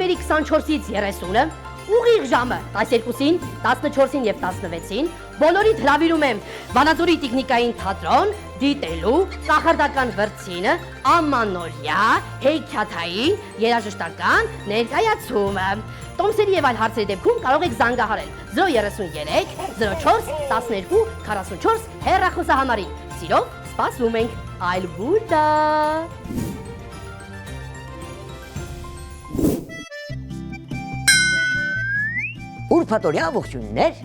նոյեմբերի 24-ից 30-ը, ուղիղ ժամը 12-ին, 14-ին և 16-ին, բոլորիդ հրավիրում եմ Վանաձորի տիկնիկային թատրոն դիտելու կախարդական վրձինը ամանորյա հեքիաթային երաժշտական ներկայացումը։ Տոմսերի և այլ հարցերի դեպքում կարող եք զանգահարել 033 04 12 44 հեռախոսահամարին։ Սիրով սպասվում ենք, Այլբուդա։ Ուրբաթօրյա ողջույններ,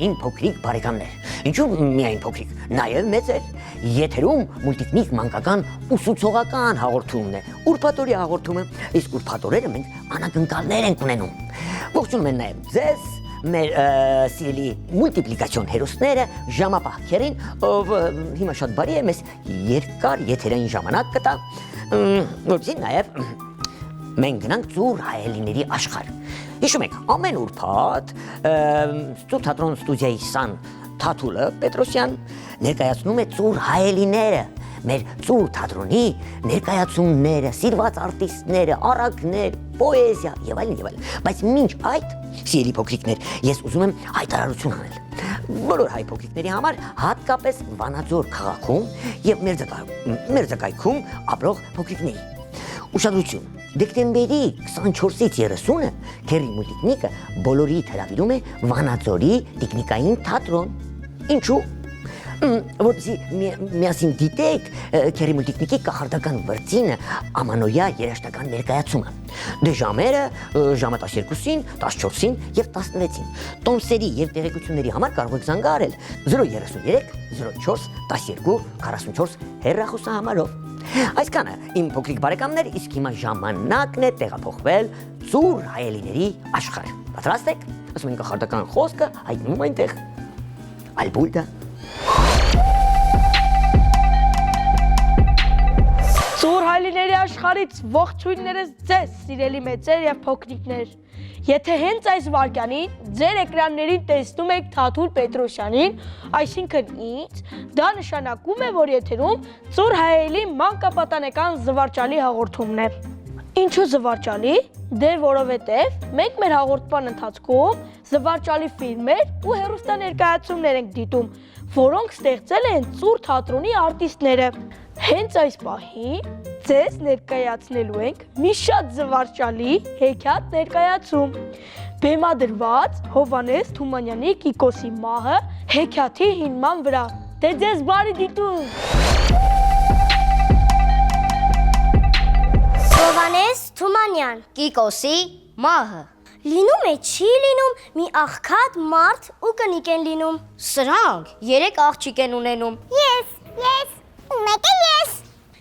իմ փոքրիկ բարեկամներ, ինչու միայն փոքրիկ, նաև մեծեր, եթերում մուլտիկնիկ մանկական ուսուցողական հաղորդումն է, ուրբաթօրյա հաղորդումը, իսկ ուրբաթօրերը մենք անակնկալներ ենք ունենում։ Ողջունում են նաև ձեզ, մեր սիրելի մուլտիպլիկացիոն հերոսները, ժամապահքերին, ով հիմա շատ բարի է մեզ երկար եթերային ժամանակ կտա, որպեսզի նաև մենք գնանք ծուռ հայելիների աշխարհ։ Հիշում եք, ամեն ուրբաթ Ծուռ թատրոն ստուդիայի Սան Թաթուլը Պետրոսյան ներկայացնում է ծուռ հայելիները, մեր ծուռ թատրոնի ներկայացումները, սիրված արտիստները, առակներ, պոեզիա եւ այլն եւ այլն։ Բայց մինչ այդ, սիրելի փոքրիկներ, ես ուզում եմ հայտարարություն անել բոլոր հայ փոքրիկների համար, հատկապես Վանաձոր քաղաքում եւ Մերձակայքում ապրող փոքրիկների։ Ուշադրություն, դեկտեմբերի 24-ից 30-ը Քերի մուլտիկնիկը բոլորիդ հրավիրում է Վանաձորի տիկնիկային թատրոն։ Ինչու՞։ Որպեսզի միասին դիտեք Քերի մուլտիկնիկի կախարդական վրձինը ամանորյա երաժշտական ներկայացումը։ Դե ժամերը ժամը 12-ին, 14-ին եւ 16-ին։ Տոմսերի եւ տեղեկությունների համար կարող եք զանգահարել 033 04 12 44 հեռախոսահամարով։ Այսքանը իմ փոքրիկ բարեկամներ, իսկ հիմա ժամանակն է տեղափոխվել ծուռ հայելիների աշխարհ։ Պատրաստ եք։ Ասում են կախարդական խոսքը հայտնում այնտեղ։ Այլբուդա։ Ծուռ հայելիների աշխարհից ողջույններս ձեզ, սիրելի մեծեր եւ փոքրիկներ։ Եթե հենց այս վարքյանին ձեր էկրաններին տեսնում եք Թաթուլ Պետրոսյանին, այսինքն ինձ, դա նշանակում է, որ եթերում ծուռ հայելի մանկապատանեկան զվարճալի հաղորդումն է։ Ինչու զվարճալի։ Դե որովհետև մենք մեր հաղորդման ընթացքում զվարճալի ֆիլմեր ու հեռուստաներկայացումներ ենք դիտում, որոնք ստեղծել են ծուռ թատրոնի արտիստները։ Հենց այս պահին ձեզ ներկայացնելու ենք մի շատ զվարճալի հեքիաթ ներկայացում։ Բեմադրված Հովհաննես Թումանյանի Կիկոսի մահը հեքիաթի հիման վրա։ Դե ձեզ բարի դիտում։ Հովհաննես Թումանյան Կիկոսի մահը։ Լինում է չի լինում, մի աղքատ մարդ ու կնիկ են լինում։ Սրանք 3 աղջիկ են ունենում։ Ես, մեկը ես։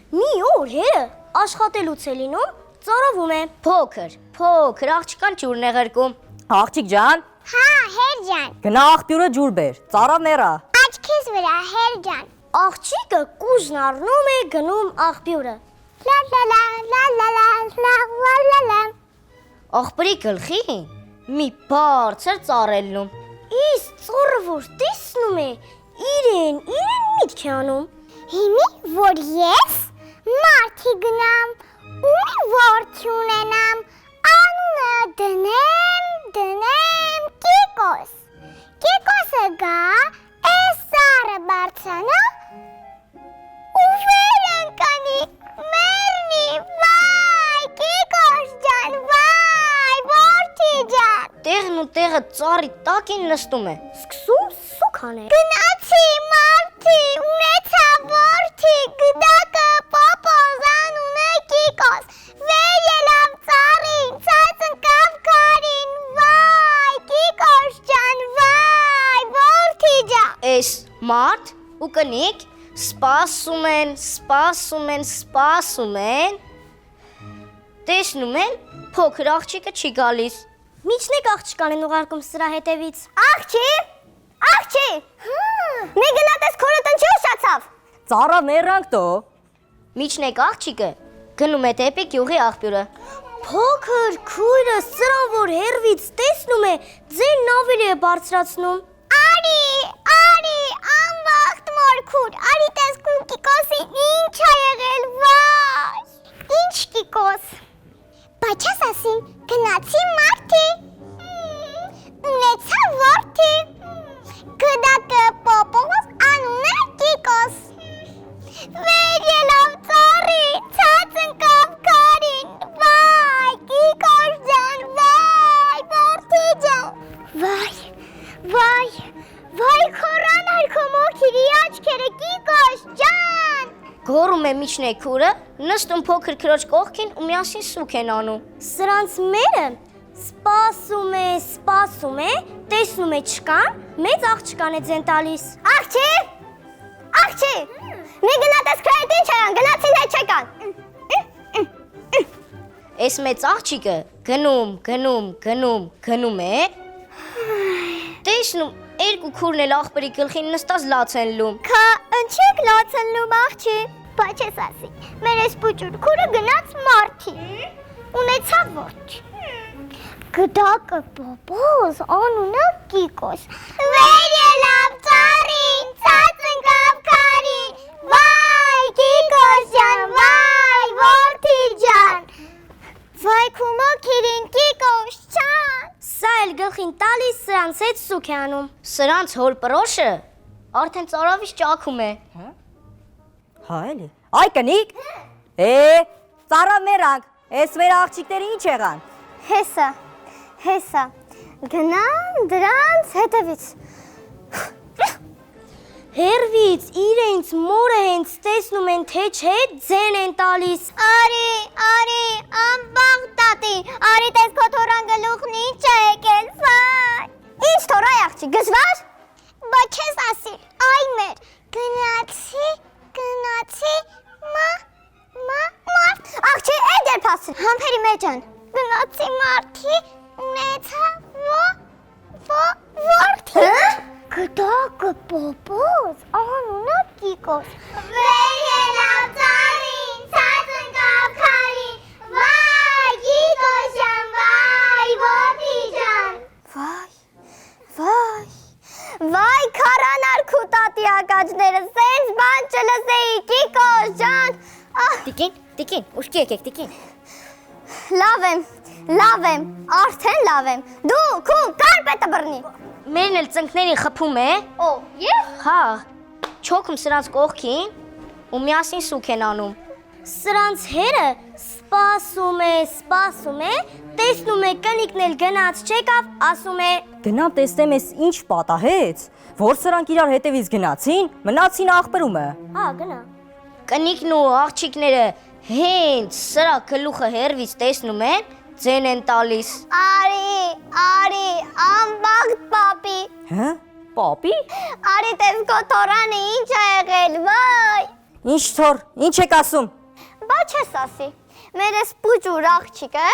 Մի օր հերը աշխատելուց է լինում, ծառավում է։ Փոքր աղջկան ջուրն է ղրկում։ Աղջիկ ջան։ Հա, հեր ջան։ Գնա աղբյուրը ջուր բեր, ծառա մեռա։ Աչքիս վրա, հեր ջան։ Աղջիկը կուժն առնում է գնում աղբյուրը։ Լա։ Աղբրի գլխին մի բարձր ծառ է լնում։ Իսկ ծառը որ տեսնում է, իրեն միտք է անում։ Հիմի որ ես մարդի գնամ ու որդի ունենամ, անունը դնեմ Կիկոս։ Կիկոսը գա, էս ծառը բարձրանա ու վեր ընկանի, մեռնի, վայ, Կիկոս ջան, վայ, որդի ջան։ Տեղն ու տեղը ծառի տակին նստում է, սկսում սուք անել։ Գնացի մարդի, ունեցա որդի, գդակը պոպոզ, անունը Կիկոս, վեր ելավ ծառին, ցած ընկավ քարին, վայ, Կիկոս ջան, վայ, որդի ջան։ Էս մարդ ու կնիկ սպասում են, տեսնում են, փոքր աղջիկը չի գալիս։ Միջնեք աղջկան են ուղարկում սրա հետևից։ Աղջի, մի գնատես քորը տնչի ուշացավ։ Ծառա մեռանք տո։ Միջնեք աղջիկը գնում է դեպի գյուղի աղբյուրը։ Փոքր քույրը սրան որ հերվից տեսնում է, ձերն ավելի է բարձրացնում։ Արի, անվախտ մորքուր, արի տեսքում Կիկոսին ինչ ա եղել, վայ։ Ինչ Կիկոս։ Բայց ես ասին, Գնացի Մարտի։ Ունեցա որդի։ Գդակը Պոպոս, անունը Կիկոս։ Վեր ելավ ծառի, ցած ընկավ քարին։ Վայ, Կիկոս ջան, վայ, որդի ջան։ Վայ, խորան արքո մոքիրի աչքերը Կիկոս ջան։ Գոռում է միջնեկուրը, նստում փոքր քրոջ կողքին ու միասին սուք են անում։ Սրանց մերը սպասում է, տեսնում է չկան, մեծ աղջկան է ձեն տալիս։ Աղջի, մի գնատես քրայդ ինչ եղան, գնացին հետ չեկան։ Այս մեծ աղջիկը գնում է, տեսնում երկու քուրն էլ աղբերի գլխին նստած լաց են լում։ Քա ընչեք լաց են լում աղջի, բայց ես ասի, մեր այս պուճուր քուրը գնաց Մարտի, ունեցավ որդի։ Գդակը Պոպոս, անունը Կիկոս։ Վեր ելավ ծառին, ցած ընկավ քարին։ Վայ, Կիկոս ջան, վայ, որդի ջան։ Վայ, քու մոքիրին Կիկոս ջան։ Սա էլ գլխին տալիս սրանց հետ սուք է անում։ Սրանց հոր պրոշը արդեն ծարավից ճաքում է։ Հա էլի։ Այ կնիկ։ Ծառա մերանք, այս մեր աղջիկները ինչ եղան։ Հեսա, գնան դրանց հետևից։ Հերվից իրենց մորը հենց տեսնում են թե չէ ձեն են տալիս։ Արի, ամբաղ տատի, արի տես քո թորան գլուխն ինչ է եկել, վայ։ Ինչ թորայ աղջի, գժվար։ Բայց չես ասի, այ մեր, գնացի, մարդ։ Աղջի, էդ երբ ասին, համբերի մեջան, գնացի մարդի, ունեցա որդի։ Գդակը Պոպոս, անունը Կիկոս։ Վեր ելավ ծառին, ցած ընկավ քարին։ Վայ, Կիկոս ջան, վայ, որդի ջան։ Վայ, քարանար քու տատի ակաջները, սենց բան չլսեի, Կիկոս ջան։ Տիկին, ուշքի եկեք, տիկին։ Լավ եմ, արդեն լավ եմ։ Դու քու կարպետը բռնի։ Մերն էլ ծնկներին խփում է։ Եվ։ Հա, չոքում սրանց կողքին ու միասին սուք են անում։ Սրանց հերը սպասում է, տեսնում է կնիկն էլ գնաց չեկավ, ասում է. Գնամ տեսնեմ ես ինչ պատահեց, որ սրանք իրար հետևից գնացին, մնացին աղբերումը։ Հա, գնա։ Կնիկն ու աղջիկները հենց սրա գլուխը հերվից տեսնում են, ձեն են տալիս։ Արի, ամբաղտ պապի։ Հա? Պապի? Արի տես քո թորանը ինչ է եղել, վայ։ Ինչ թոր, ինչ եք ասում։ Բա չես ասի, մեր ես պուճուր աղջիկը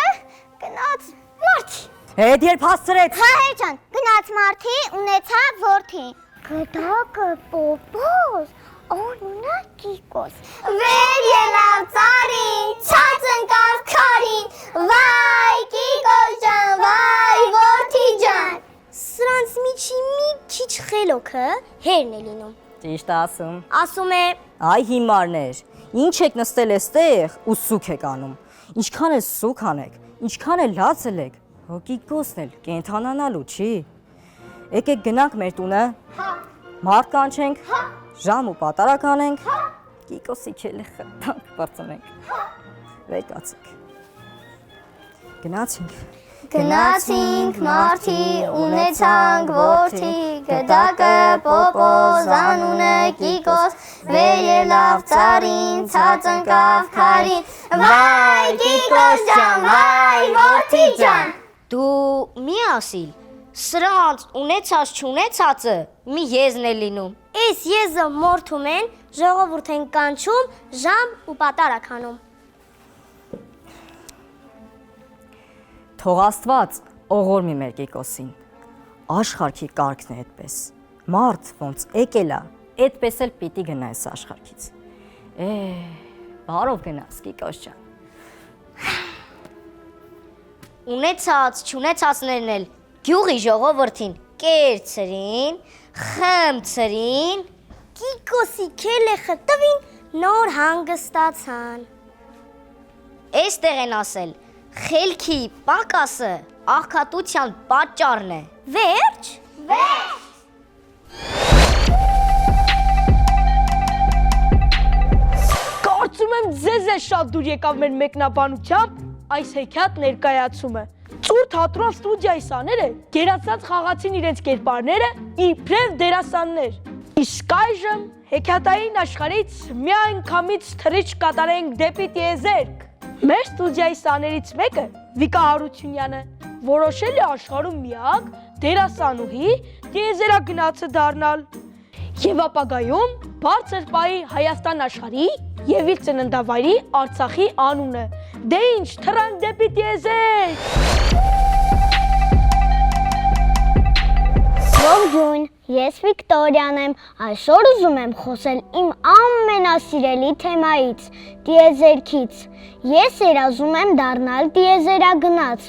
գնաց մարդի։ Հետ երբ հասցրեց։ Հա հեջան, գնաց մարդի, ունեցա որդի։ Գդակը Պոպոս, անունը Կիկոս։ Վեր ելավ ծառին, ցած ընկավ քարին։ Վայ, Կիկոս ջան, վայ, որդի ջան։ Սրանց միջի մի քիչ խելոքը հերն է լինում։ Ճիշտ ասում։ Ասում է. Այ հիմարներ, ինչ եք նստել էստեղ ու սուք եք անում։ Ինչքան էլ սուք անեք, ինչքան էլ լացել եք, Կիկոսն էլ կենթանանալու չի։ Եկեք գնանք մեր տունը։ Հա։ Մարդ կանչենք։ Հա։ Ժամ ու պատարակ անենք։ Հա։ Կիկոսի քելը խտանք բարձնենք։ Վեր կացեք։ Գնացինք մարդի, ունեցանք որդի, գդակը Պոպոս, անունը Կիկոս, վեր ելավ ծառին, ցած ընկավ քարին, վայ, Կիկոս ջան, վայ, որդի ջան։ Դու մի ասիլ, սրանց ունեցած չունեցածը մի եզն է լինում։ Այս եզը մորթում են, ժողովուրդ են կանչում, ժամ ու պատարակ անում։ Թող Աստված օղորմի մեր Կիկոսին։ Աշխարհքի կարգն է այդպես։ Մարդ ոնց եկել է, այդպես էլ պիտի գնա այս աշխարհքից։ Բարով գնաս Կիկոս ջան։ Ունեցած, չունեցածներն էլ գյուղի ժողովրդին կերցրին, խմցրին, Կիկոսի քելեխը տվին, նոր հանգստացան։ այստեղ են ասել, Խելքի պակասը աղքատության պատճառն է։ Վերջ։ Կարծում եմ ձեզ է շատ դուր եկավ մեր մեկնաբանությամբ այս հեքիաթ ներկայացումը։ Ծուր թատրոն ստուդիայի սաները գերացած խաղացին իրենց կերպարները իբրև դերասաններ։ Իսկ այժմ հեքիաթային աշխարհից միանգամից թռիչ կատարենք դեպի տիեզերք։ Մեր ստուդիայի սաներից մեկը Վիկա Հարությունյանը որոշել է աշխարհում միակ դերասանուհի տիեզերագնացը դառնալ եւ ապագայում բարձր պահի Հայաստան աշխարհի եւ իր ծննդավայրի Արցախի անունը։ Դե ինչ, թռանք դեպի տիեզերք։ Ողջույն, ես Վիկտորիան եմ, այսօր ուզում եմ խոսել իմ ամենասիրելի թեմայից՝ տիեզերքից։ Ես երազում եմ դառնալ տիեզերագնաց։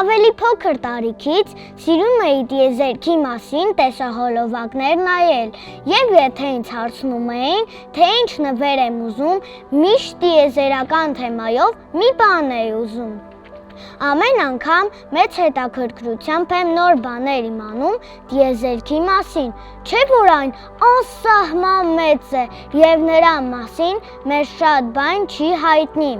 Ավելի փոքր տարիքից սիրում էի տիեզերքի մասին տեսահոլովակներ նայել, եւ եթե ինձ հարցնում էին, թե ինչ նվեր եմ ուզում, միշտ տիեզերական թեմայով մի բան էի ուզում։ Ամեն անգամ մեծ հետաքրքրությամբ եմ նոր բաներ իմանում տիեզերքի մասին, չէ՞ որ այն անսահման մեծ է եւ նրա մասին մեզ շատ բան չի հայտնի։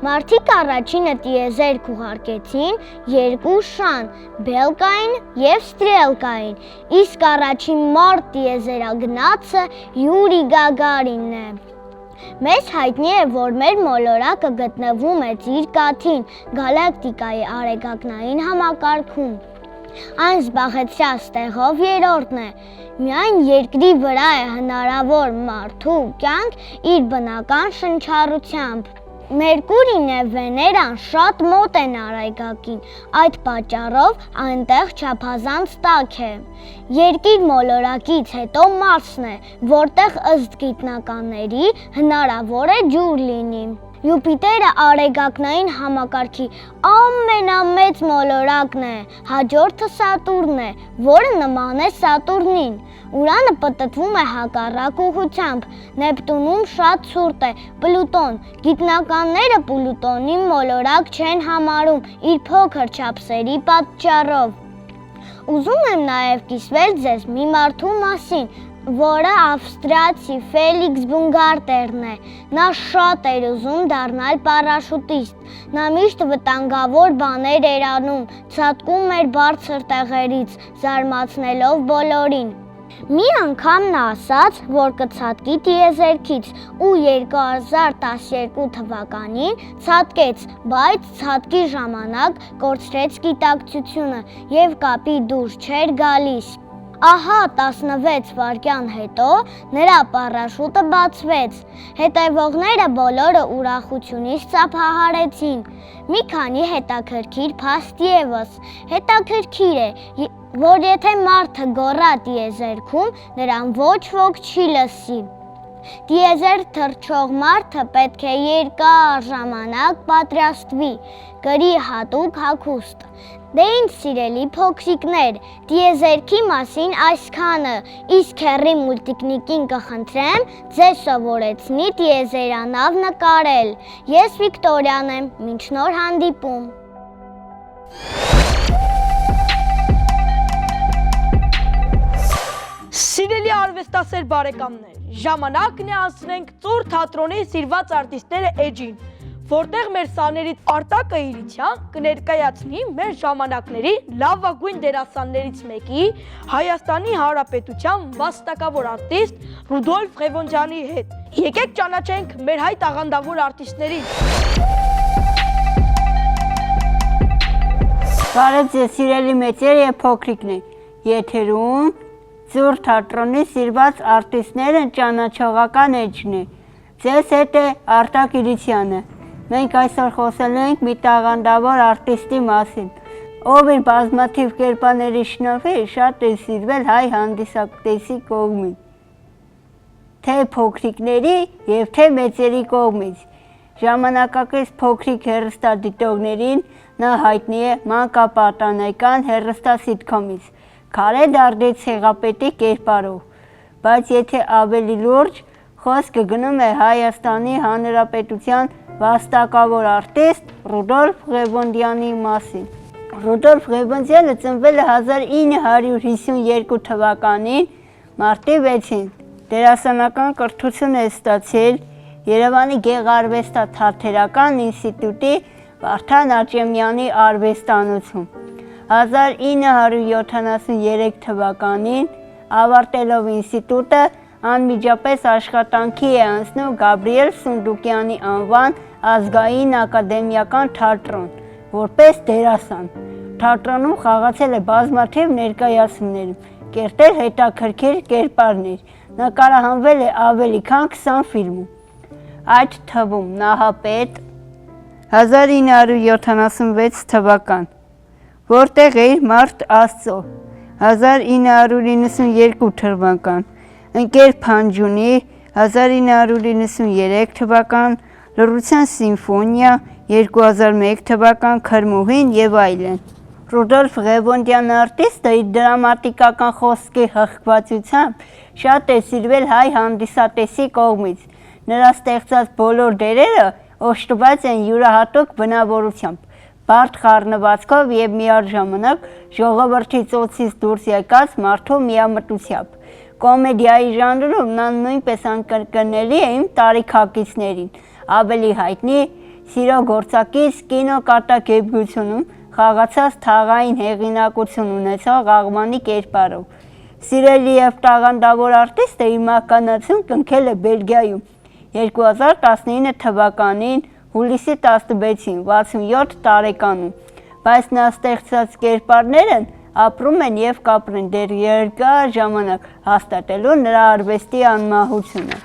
Մարդիկ առաջինը տիեզերք ուղարկեցին երկու շան՝ Բելկային եւ Ստրելկային, իսկ առաջին մարդ տիեզերագնացը Յուրի Գագարինն է։ Մեզ հայտնի է, որ մեր մոլորակը գտնվում է Ծիրկաթին, գալակտիկայի արեգակնային համակարգում։ Այն զբաղեցրած տեղով երրորդն է։ Միայն երկրի վրա է հնարավոր մարդու կյանք իր բնական շնչառությամբ։ Մերկուրին եւ Վեներան շատ մոտ են արեգակին, այդ պատճառով այնտեղ չափազանց տաք է։ Երկիր մոլորակից հետո Մարսն է, որտեղ ըստ գիտնականների հնարավոր է ջուր լինի։ Յուպիտերը արեգակնային համակարգի ամենամեծ մոլորակն է, հաջորդը Սատուրնն է, որը նման է Սատուրնին։ Ուրանը պտտվում է հակառակ ուղղությամբ, Նեպտունում շատ ցուրտ է, Պլուտոն։ Գիտնականները Պլուտոնի մոլորակ չեն համարում իր փոքր չափսերի պատճառով։ Ուզում եմ նաև կիսվել ձեզ մի մարդու մասին, որը ավստրիացի Ֆելիքս Բունգարտերն է։ Նա շատ էր ուզում դառնալ պարաշուտիստ։ Նա միշտ վտանգավոր բաներ էր անում, ցատկում էր բարձր տեղերից, զարմացնելով բոլորին։ Մի անգամ նա ասաց, որ կցատկի տիեզերքից ու 2012 թվականին ցատկեց, բայց ցատկի ժամանակ կորցրեց գիտակցությունը եւ կապի դուրս չէր գալիս։ Ահա 16 վայրկյան հետո նրա պարաշուտը բացվեց։ Հետևողները բոլորը ուրախությունից ծափահարեցին։ Մի քանի հետաքրքիր փաստ ևս։ Հետաքրքիր է, որ եթե մարդը գոռա տիեզերքում, նրան ոչ ոք չի լսի։ Տիեզերք թռչող մարդը պետք է երկար ժամանակ պատրաստվի, կրի հատուկ հագուստ։ Դե ինչ սիրելի փոքրիկներ, տիեզերքի մասին այսքանը, իսկ հեռի մուլտիկնիկին կխնդրեմ ձեզ սովորեցնի տիեզերանավ նկարել։ Ես Վիկտորիան եմ, մինչ նոր հանդիպում։ Սիրելի արվեստասեր բարեկամներ, ժամանակն է անցնենք Ծուր թատրոնի սիրված արտիստները էջին, որտեղ մեր սաներից Արտակը Իրիցյան կներկայացնի մեր ժամանակների լավագույն դերասաններից մեկի, Հայաստանի Հանրապետության վաստակավոր արտիստ Ռուդոլֆ Ղևոնդյանի հետ։ Եկեք ճանաչենք մեր հայ տաղանդավոր արտիստներին։ Բարև ձեզ սիրելի մեծեր եւ փոքրիկներ, եթերում Ծուր թատրոնի սիրված արտիստները ճանաչողական էջն է։ Ձեզ հետ է Արտակ Իրիցյանը։ Մենք այսօր խոսելու ենք մի տաղանդավոր արտիստի մասին, ով իր բազմաթիվ կերպարների շնորհիվ շատ է սիրվել հայ հանդիսատեսի կողմից, թե փոքրիկների եւ թե մեծերի կողմից։ Ժամանակակից փոքրիկ հեռուստադիտողներին նա հայտնի է մանկապատանեկան հեռուստասիտքոմից, Քարե դարդի ցեղապետի կերպարով, բայց եթե ավելի լուրջ Խոսքը գնում է Հայաստանի Հանրապետության վաստակավոր արտիստ Ռուդոլֆ Ղևոնդյանի մասին։ Ռուդոլֆ Ղևոնդյանը ծնվել է 1952 թվականին մարտի 6-ին։ Դերասանական կրթություն է ստացել Երևանի Գեղարվեստաթատերական ինստիտուտի Վարդան Աճեմյանի արվեստանոցում։ 1973 թվականին ավարտելով ինստիտուտը անմիջապես աշխատանքի է անցնում Գաբրիել Սունդուկյանի անվան ազգային ակադեմիական թատրոն, որպես դերասան։ Թատրոնում խաղացել է բազմաթիվ ներկայացումներում, կերտել հետաքրքիր կերպարներ, նկարահանվել է ավելի քան 20 ֆիլմում, այդ թվում Նահապետ 1976 թվական, Որտեղ էր մարդ Աստծո 1992 թվական, Ընկեր Փանջունի 1993 թվական, Լռության սիմֆոնիա 2001 թվական, Քրմուհին եւ այլն։ Ռուդոլֆ Ղևոնդյան արտիստը իր դրամատիկական խոսքի հղկվածությամբ շատ է սիրվել հայ հանդիսատեսի կողմից։ Նրա ստեղծած բոլոր դերերը օժտված են յուրահատուկ բնավորությամբ, բարդ խառնվածքով եւ միաժամանակ ժողովրդի ծոցից դուրս եկած մարդու միամտությամբ։ Կոմեդիայի ժանրում նա նույնպես անկրկնելի է իմ տարիքակիցներին, ավելի հայտնի Սիրո գործակից կինոկատակերգությունում խաղացած թաղային հեղինակություն ունեցող աղմանի կերպարով։ Սիրելի եւ տաղանդավոր արտիստը իր մահկանացուն կնքել է Բելգիայում 2019 թվականին հուլիսի 16-ին 67 տարեկանում, բայց նա ստեղծած կերպարներն ապրում են եւ կապրեն դեռ երկար ժամանակ, հաստատելու նրա արվեստի անմահությունը։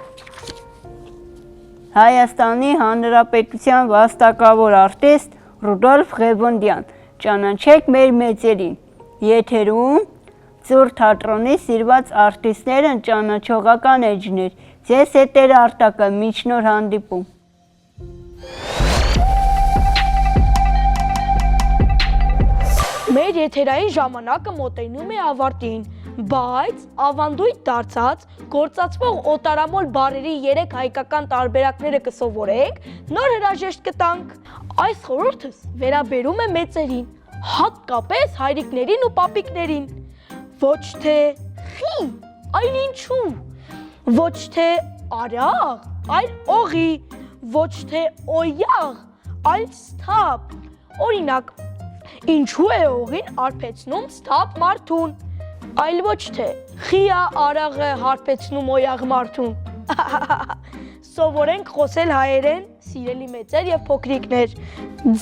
Հայաստանի Հանրապետության վաստակավոր արտիստ Ռուդոլֆ Ղևոնդյան, ճանաչեք մեր մեծերին։ Եթերում Ծուր թատրոնի սիրված արտիստներն ճանաչողական էջներ, ձեզ հետ էր Արտակը, մինչ նոր հանդիպում։ Մեր եթերային ժամանակը մոտենում է ավարտին, բայց ավանդույթ դարձած գործածվող օտարամոլ բառերի 3 հայկական տարբերակները կսովորենք, նոր հրաժեշտ կտանք։ Այս խորհուրդս վերաբերում է մեծերին, հատկապես հայրիկներին ու պապիկներին։ Ոչ թե խի, այլ ինչու։ Ոչ թե արաղ, այլ օղի, ոչ թե օյաղ, այլ սթափ։ Օրինակ, ինչու է օղին արփեցնում սթափ մարդուն, այլ ոչ թե խիա արաղը հարբեցնում օյաղ մարդուն։ Սովորենք խոսել հայերեն, սիրելի մեծեր եւ փոքրիկներ։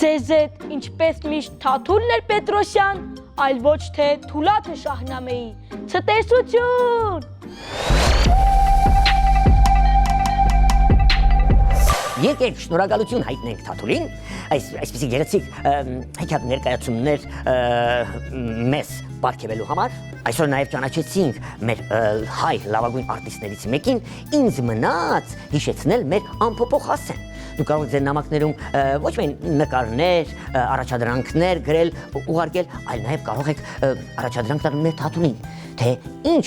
Ձեզ հետ ինչպես միշտ Թաթուլն էր Պետրոսյան, այլ ոչ թե Թուլաթը Շահնամեի։ Ցտեսություն։ Եկեք շնորհակալություն հայտնենք Թաթուլին, այսպիսի գեղեցիկ հեքիաթ ներկայացումներ մեզ պարգևելու համար։ Այսօր նաև ճանաչեցինք մեր հայ լավագույն արտիստներից մեկին, ինձ մնաց հիշեցնել մեր ամփոփող Հասեն։ Դուք կարող եք ձեր նամակներում ոչ միայն նկարներ, առաջադրանքներ գրել, ուղարկել, այլ նաև կարող եք առաջադրանք տալ մեր Թաթուլին, թե ինչ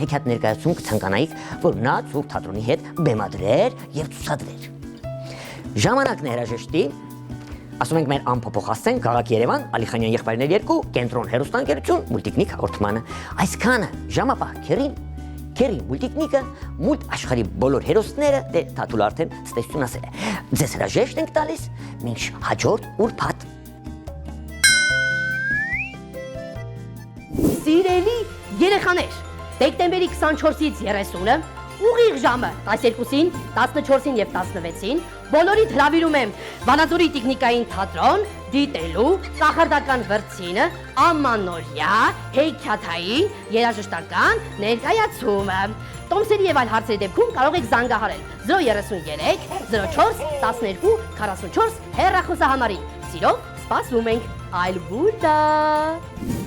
հեքիաթ ներկայացում կցանկանայիք, որ նա Ծուր թատրոնի հետ բեմադրեր եւ ցուցադրեր։ Ժամանակն է հրաժեշտի, ասում ենք մեր ամփոփող Հասեն, քաղաք Երևան, Ալիխանյան եղբայրներ 2, կենտրոն հեռուստաընկերություն, Մուլտիկնիկ հաղորդմանը։ Այսքանը ժամապահ Քերի Մուլտիկնիկը, մուլտ աշխարհի բոլոր հերոսները, դե Թաթուլ արդեն ցտեսություն ասել է։ Ձեզ հրաժեշտ ենք տալիս, մինչ հաջորդ ուրբաթ։ Սիրելի երեխաներ, դեկտեմբերի 24-ից 30-ը ուղիղ ժամը 12-ին, 14-ին եւ 16-ին բոլորիդ հրավիրում եմ Վանաձորի տեխնիկային թատրոն դիտելու կախարդական վրձինը ամանորյա հեքիաթային երաժշտական ներկայացումը։ Տոմսերի եւ այլ հարցերի դեպքում կարող եք զանգահարել 033 04 12 44 հեռախոսահամարին։ Սիրով սպասում ենք, այլ բուլտա։